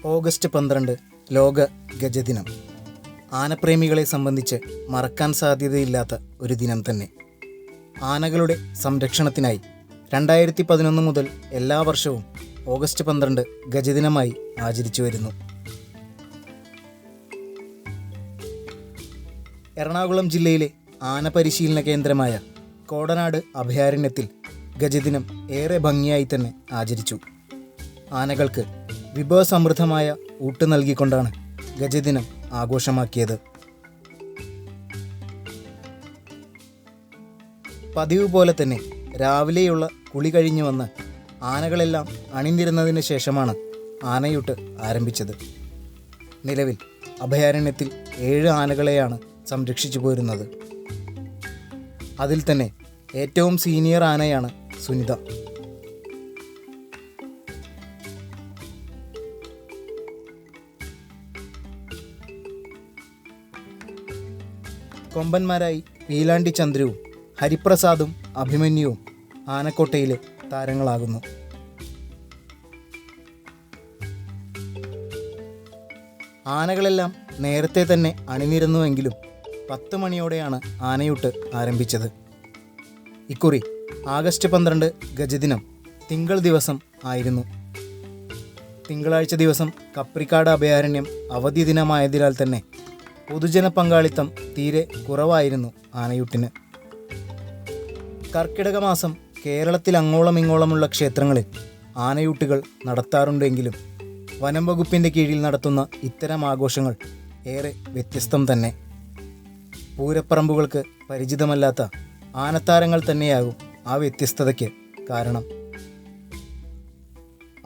August 12 ലോക ഗജദിനം. ആനപ്രേമികളെ സംബന്ധിച്ച് മറക്കാൻ സാധ്യതയില്ലാത്ത ഒരു ദിനം തന്നെ. ആനകളുടെ സംരക്ഷണത്തിനായി 2011 മുതൽ എല്ലാ വർഷവും ഓഗസ്റ്റ് 12 ഗജദിനമായി ആചരിച്ചു വരുന്നു. എറണാകുളം ജില്ലയിലെ ആന പരിശീലന കേന്ദ്രമായ കോടനാട് അഭയാരണ്യത്തിൽ ഗജദിനം ഏറെ ഭംഗിയായി തന്നെ ആചരിച്ചു. ആനകൾക്ക് വിഭവസമൃദ്ധമായ ഊട്ട് നൽകിക്കൊണ്ടാണ് ഗജദിനം ആഘോഷമാക്കിയത്. പതിവ് പോലെ തന്നെ രാവിലെയുള്ള കുളി കഴിഞ്ഞു വന്ന് ആനകളെല്ലാം അണിനിരുന്നതിന് ശേഷമാണ് ആനയൂട്ട് ആരംഭിച്ചത്. നിലവിൽ അഭയാരണ്യത്തിൽ 7 ആനകളെയാണ് സംരക്ഷിച്ചു പോരുന്നത്. അതിൽ തന്നെ ഏറ്റവും സീനിയർ ആനയാണ് സുനിത. കൊമ്പന്മാരായി പീലാണ്ടി ചന്ദ്രുവും ഹരിപ്രസാദും അഭിമന്യുവും ആനക്കോട്ടയിലെ താരങ്ങളാകുന്നു. ആനകളെല്ലാം നേരത്തെ തന്നെ അണിനിരുന്നുവെങ്കിലും 10 മണിയോടെയാണ് ആനയൂട്ട് ആരംഭിച്ചത്. ഇക്കുറി ആഗസ്റ്റ് 12 ഗജദിനം തിങ്കൾ ദിവസം ആയിരുന്നു. തിങ്കളാഴ്ച ദിവസം കപ്രിക്കാട് അഭയാരണ്യം അവധി ദിനമായതിനാൽ തന്നെ പൊതുജന പങ്കാളിത്തം തീരെ കുറവായിരുന്നു ആനയൂട്ടിന്. കർക്കിടക മാസം കേരളത്തിൽ അങ്ങോളം ഇങ്ങോളമുള്ള ക്ഷേത്രങ്ങളിൽ ആനയൂട്ടുകൾ നടത്താറുണ്ടെങ്കിലും വനം വകുപ്പിൻ്റെ കീഴിൽ നടത്തുന്ന ഇത്തരം ആഘോഷങ്ങൾ ഏറെ വ്യത്യസ്തം തന്നെ. പൂരപ്പറമ്പുകൾക്ക് പരിചിതമല്ലാത്ത ആനത്താരങ്ങൾ തന്നെയാകും ആ വ്യത്യസ്തതയ്ക്ക് കാരണം.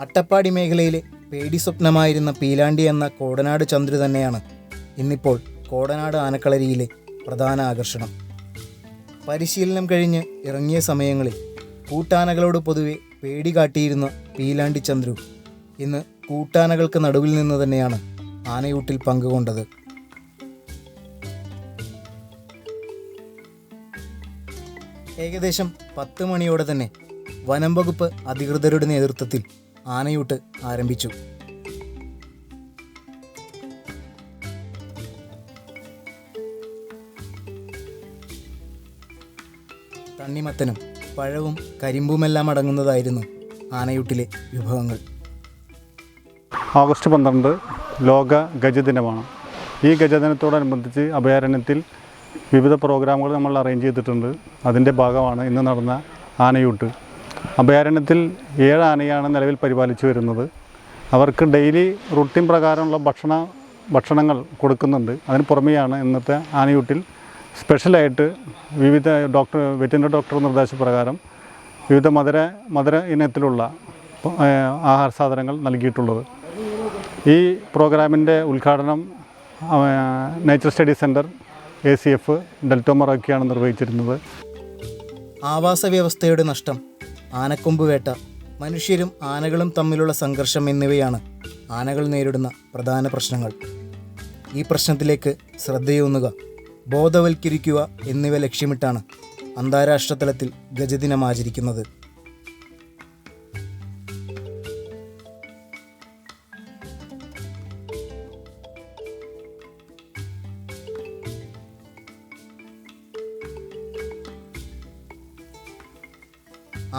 അട്ടപ്പാടി മേഖലയിലെ പേടി സ്വപ്നമായിരുന്ന പീലാണ്ടി എന്ന കോടനാട് ചന്ദ്രു തന്നെയാണ് ഇന്നിപ്പോൾ കോടനാട് ആനക്കളരിയിലെ പ്രധാന ആകർഷണം. പരിശീലനം കഴിഞ്ഞ് ഇറങ്ങിയ സമയങ്ങളിൽ കൂട്ടാനകളോട് പൊതുവെ പേടി കാട്ടിയിരുന്ന പീലാണ്ടി ചന്ദ്രു ഇന്ന് കൂട്ടാനകൾക്ക് നടുവിൽ നിന്ന് തന്നെയാണ് ആനയൂട്ടിൽ പങ്കുകൊണ്ടത്. ഏകദേശം 10 മണിയോടെ തന്നെ വനം വകുപ്പ് അധികൃതരുടെ നേതൃത്വത്തിൽ ആനയൂട്ട് ആരംഭിച്ചു. തണ്ണിമത്തനും പഴവും കരിമ്പുമെല്ലാം അടങ്ങുന്നതായിരുന്നു ആനയൂട്ടിലെ വിഭവങ്ങൾ. ഓഗസ്റ്റ് 12 ലോക ഗജദിനമാണ്. ഈ ഗജദിനത്തോടനുബന്ധിച്ച് അഭയാരണ്യത്തിൽ വിവിധ പ്രോഗ്രാമുകൾ നമ്മൾ അറേഞ്ച് ചെയ്തിട്ടുണ്ട്. അതിൻ്റെ ഭാഗമാണ് ഇന്ന് നടന്ന ആനയൂട്ട്. അഭയാരണ്യത്തിൽ 7 ആനയാണ് നിലവിൽ പരിപാലിച്ചു വരുന്നത്. അവർക്ക് ഡെയിലി റുട്ടീൻ പ്രകാരമുള്ള ഭക്ഷണങ്ങൾ കൊടുക്കുന്നുണ്ട്. അതിന് പുറമെയാണ് ഇന്നത്തെ ആനയൂട്ടിൽ സ്പെഷ്യലായിട്ട് വിവിധ വെറ്റിനറി ഡോക്ടർ നിർദ്ദേശപ്രകാരം വിവിധ മധുര ഇനത്തിലുള്ള ആഹാര സാധനങ്ങൾ നൽകിയിട്ടുള്ളത്. ഈ പ്രോഗ്രാമിൻ്റെ ഉദ്ഘാടനം നേച്ചർ സ്റ്റഡി സെൻറ്റർ ACF ഡെൽറ്റോമറൊക്കെയാണ് നിർവഹിച്ചിരുന്നത്. ആവാസ വ്യവസ്ഥയുടെ നഷ്ടം, ആനക്കൊമ്പ് വേട്ട, മനുഷ്യരും ആനകളും തമ്മിലുള്ള സംഘർഷം എന്നിവയാണ് ആനകൾ നേരിടുന്ന പ്രധാന പ്രശ്നങ്ങൾ. ഈ പ്രശ്നത്തിലേക്ക് ശ്രദ്ധയൂന്നുക, ബോധവൽക്കരിക്കുക എന്നിവ ലക്ഷ്യമിട്ടാണ് അന്താരാഷ്ട്ര തലത്തിൽ ഗജദിനം ആചരിക്കുന്നത്.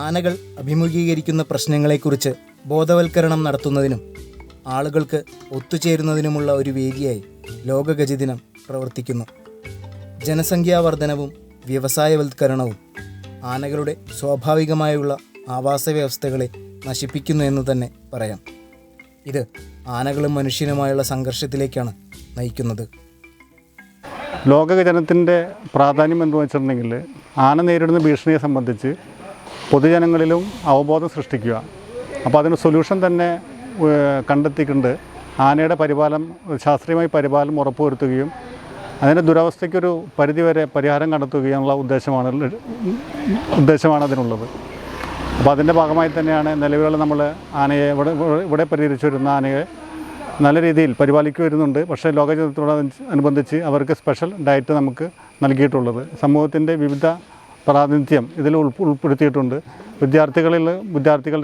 ആനകൾ അഭിമുഖീകരിക്കുന്ന പ്രശ്നങ്ങളെക്കുറിച്ച് ബോധവൽക്കരണം നടത്തുന്നതിനും ആളുകൾക്ക് ഒത്തുചേരുന്നതിനുമുള്ള ഒരു വേദിയായി ലോക ഗജദിനം പ്രവർത്തിക്കുന്നു. ജനസംഖ്യാവർദ്ധനവും വ്യവസായവൽക്കരണവും ആനകളുടെ സ്വാഭാവികമായുള്ള ആവാസ വ്യവസ്ഥകളെ നശിപ്പിക്കുന്നു എന്ന് തന്നെ പറയാം. ഇത് ആനകളും മനുഷ്യനുമായുള്ള സംഘർഷത്തിലേക്കാണ് നയിക്കുന്നത്. ലോകഗജനത്തിൻ്റെ പ്രാധാന്യം എന്ന് വെച്ചിട്ടുണ്ടെങ്കിൽ ആന നേരിടുന്ന ഭീഷണിയെ സംബന്ധിച്ച് പൊതുജനങ്ങളിലും അവബോധം സൃഷ്ടിക്കുക. അപ്പോൾ അതിന് സൊല്യൂഷൻ തന്നെ കണ്ടെത്തിക്കൊണ്ട് ആനയുടെ ശാസ്ത്രീയമായ പരിപാലനം ഉറപ്പുവരുത്തുകയും അതിൻ്റെ ദുരവസ്ഥയ്ക്കൊരു പരിധിവരെ പരിഹാരം കണ്ടെത്തുകയുള്ള ഉദ്ദേശമാണ് അതിനുള്ളത്. അപ്പോൾ അതിൻ്റെ ഭാഗമായി തന്നെയാണ് നിലവിലുള്ള നമ്മൾ ആനയെ ഇവിടെ പരിഹരിച്ചു വരുന്ന ആനയെ നല്ല രീതിയിൽ പരിപാലിക്കു വരുന്നുണ്ട്. പക്ഷേ ലോകജനത്തോടനുബന്ധിച്ച് അവർക്ക് സ്പെഷ്യൽ ഡയറ്റ് നമുക്ക് നൽകിയിട്ടുള്ളത്. സമൂഹത്തിൻ്റെ വിവിധ പ്രാതിനിധ്യം ഇതിൽ ഉൾപ്പെടുത്തിയിട്ടുണ്ട്. വിദ്യാർത്ഥികൾ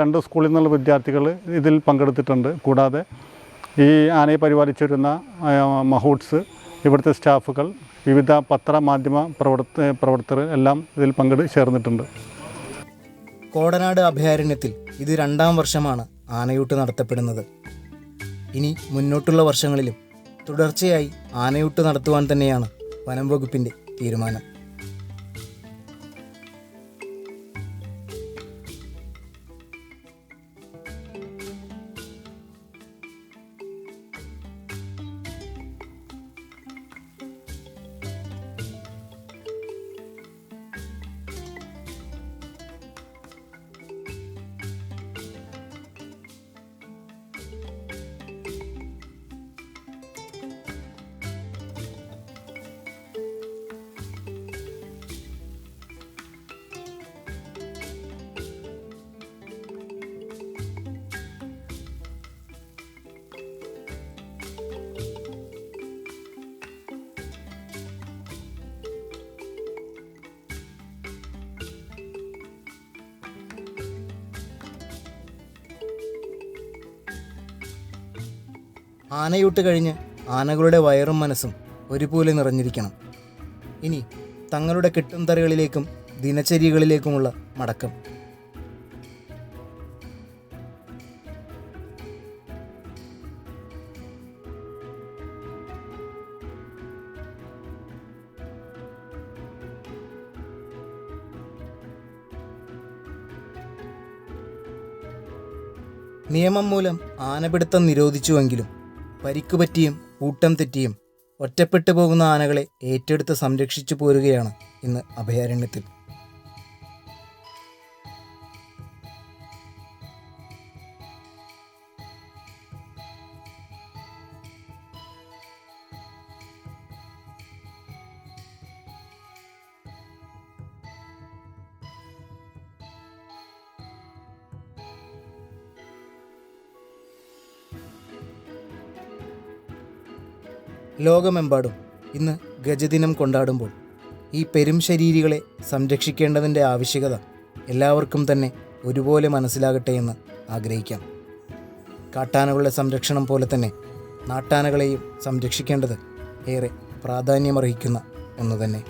2 സ്കൂളിൽ നിന്നുള്ള വിദ്യാർത്ഥികൾ ഇതിൽ പങ്കെടുത്തിട്ടുണ്ട്. കൂടാതെ ഈ ആനയെ പരിപാലിച്ചു വരുന്ന മഹൂട്ട്സ്, ഇവിടുത്തെ സ്റ്റാഫുകൾ, വിവിധ പത്രമാധ്യമ പ്രവർത്തകർ എല്ലാം ഇതിൽ ചേർന്നിട്ടുണ്ട്. കോടനാട് അഭയാരണ്യത്തിൽ ഇത് 2ാം വർഷമാണ് ആനയൂട്ട് നടത്തപ്പെടുന്നത്. ഇനി മുന്നോട്ടുള്ള വർഷങ്ങളിലും തുടർച്ചയായി ആനയൂട്ട് നടത്തുവാൻ തന്നെയാണ് വനം വകുപ്പിൻ്റെ തീരുമാനം. ആനയൂട്ട് കഴിഞ്ഞ് ആനകളുടെ വയറും മനസ്സും ഒരുപോലെ നിറഞ്ഞിരിക്കണം. ഇനി തങ്ങളുടെ കെട്ടുംതറകളിലേക്കും ദിനചര്യകളിലേക്കുമുള്ള മടക്കം. നിയമം മൂലം ആനപിടുത്തം നിരോധിച്ചുവെങ്കിലും പരിക്കുപറ്റിയും കൂട്ടം തെറ്റിയും ഒറ്റപ്പെട്ടു പോകുന്ന ആനകളെ ഏറ്റെടുത്ത് സംരക്ഷിച്ചു പോരുകയാണ് ഇന്ന് അഭയാരണ്യത്തിൽ. ലോകമെമ്പാടും ഇന്ന് ഗജദിനം കൊണ്ടാടുമ്പോൾ ഈ പെരും ശരീരികളെ സംരക്ഷിക്കേണ്ടതിൻ്റെ ആവശ്യകത എല്ലാവർക്കും തന്നെ ഒരുപോലെ മനസ്സിലാകട്ടെ എന്ന് ആഗ്രഹിക്കാം. കാട്ടാനകളുടെ സംരക്ഷണം പോലെ തന്നെ നാട്ടാനകളെയും സംരക്ഷിക്കേണ്ടത് ഏറെ പ്രാധാന്യമർഹിക്കുന്ന ഒന്ന് തന്നെ.